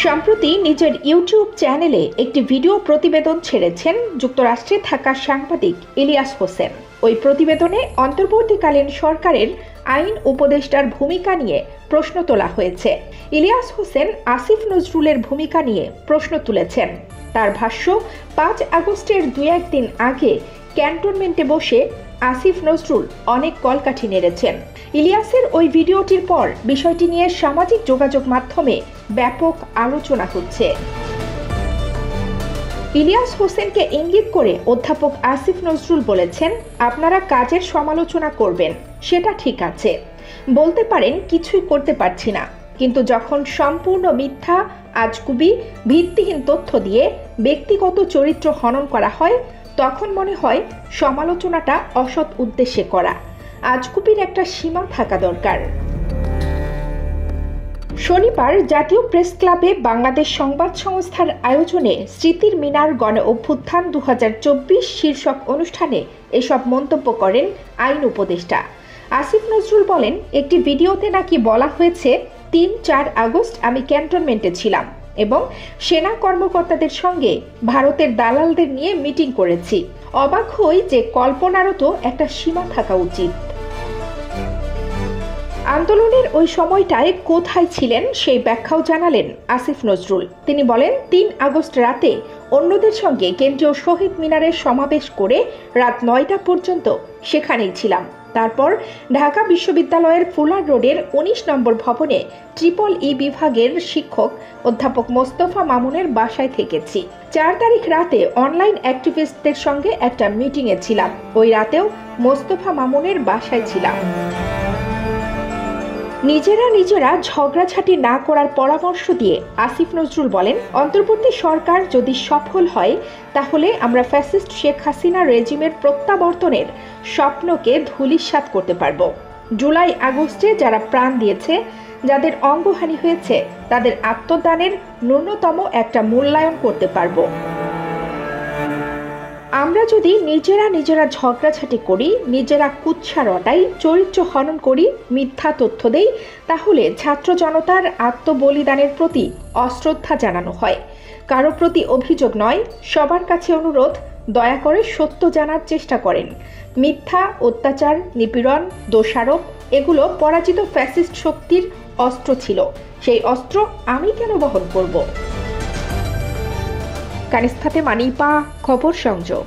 সম্প্রতি নিজের ইউটিউব চ্যানেলে একটি ভিডিও প্রতিবেদন ছেড়েছেন যুক্তরাষ্ট্রে থাকা সাংবাদিক ইলিয়াস হোসেন। ওই প্রতিবেদনে অন্তর্বর্তীকালীন সরকারের আইন উপদেষ্টার ভূমিকা নিয়ে প্রশ্ন তোলা হয়েছে। ইলিয়াস হোসেন আসিফ নজরুলের ভূমিকা নিয়ে প্রশ্ন তুলেছেন। তার ভাষ্য, 5 আগস্টের 2-1 দিন আগে ক্যান্টনমেন্টে বসে আসিফ নজরুল অনেক কলকাঠি নেড়েছেন। ইলিয়াসের ওই ভিডিওটির পর বিষয়টি নিয়ে সামাজিক যোগাযোগ মাধ্যমে ব্যাপক আলোচনা হচ্ছে। ইলিয়াস হোসেনকে ইঙ্গিত করে অধ্যাপক আসিফ নজরুল বলেছেন, আপনারা কাজের সমালোচনা করবেন, সেটা ঠিক আছে, বলতে পারেন কিছুই করতে পারছি না, কিন্তু যখন সম্পূর্ণ মিথ্যা, আজগুবি, ভিত্তিহীন তথ্য দিয়ে ব্যক্তিগত চরিত্র হনন করা হয়, তখন মনে হয় সমালোচনাটা অসৎ উদ্দেশ্যে করা। আজগুবির একটা সীমা থাকা দরকার। শনিবার জাতীয় প্রেস ক্লাবে বাংলাদেশ সংবাদ সংস্থার আয়োজনে স্মৃতির মিনার গণ অভ্যুত্থান 2024 শীর্ষক অনুষ্ঠানে এসব মন্তব্য করেন আইন উপদেষ্টা। আসিফ নজরুল বলেন, একটি ভিডিওতে নাকি বলা হয়েছে 3-4 আগস্ট আমি ক্যান্টনমেন্টে ছিলাম এবং সেনা কর্মকর্তাদের সঙ্গে ভারতের দালালদের নিয়ে মিটিং করেছি। অবাক হই যে কল্পনারও তো একটা সীমা থাকা উচিত। আন্দোলনের ওই সময়টায় কোথায় ছিলেন সেই ব্যাখ্যাও জানালেন আসিফ নজরুল। তিনি বলেন, 3 আগস্ট রাতে অন্যদের সঙ্গে কেন্দ্রীয় শহীদ মিনারের সমাবেশ করে রাত 9টা পর্যন্ত সেখানেই ছিলাম। তারপর ঢাকা বিশ্ববিদ্যালয়ের ফুলার রোডের 19 নম্বর ভবনে EEE বিভাগের শিক্ষক অধ্যাপক মোস্তফা মামুনের বাসায় থেকেছি। 4 তারিখ রাতে অনলাইন অ্যাক্টিভিস্টদের সঙ্গে একটা মিটিংয়ে ছিলাম। ওই রাতেও মোস্তফা মামুনের বাসায় ছিলাম। নিজেরা ঝগড়াঝাটি না করার পরামর্শ দিয়ে আসিফ নজরুল বলেন, অন্তর্বর্তী সরকার যদি সফল হয় তাহলে আমরা ফ্যাসিস্ট শেখ হাসিনা রেজিমের প্রত্যাবর্তনের স্বপ্নকে ধূলিসাৎ করতে পারব। জুলাই আগস্টে যারা প্রাণ দিয়েছে, যাদের অঙ্গহানি হয়েছে, তাদের আত্মদানের ন্যূনতম একটা মূল্যায়ন করতে পারব। আমরা যদি নিজেরা ঝগড়াঝাটি করি, নিজেরা কুৎসা রটাই, চরিত্র হনন করি, মিথ্যা তথ্য দেই, তাহলে ছাত্র জনতার আত্মবলিদানের প্রতি অশ্রদ্ধা জানানো হয়। কারো প্রতি অভিযোগ নয়, সবার কাছে অনুরোধ, দয়া করে সত্য জানার চেষ্টা করেন। মিথ্যা, অত্যাচার, নিপীড়ন, দোষারোপ এগুলো পরাজিত ফ্যাসিস্ট শক্তির অস্ত্র ছিল। সেই অস্ত্র আমি কেন বহন করব? কানিস ফাতেমা, নিপা, খবর সংযোগ।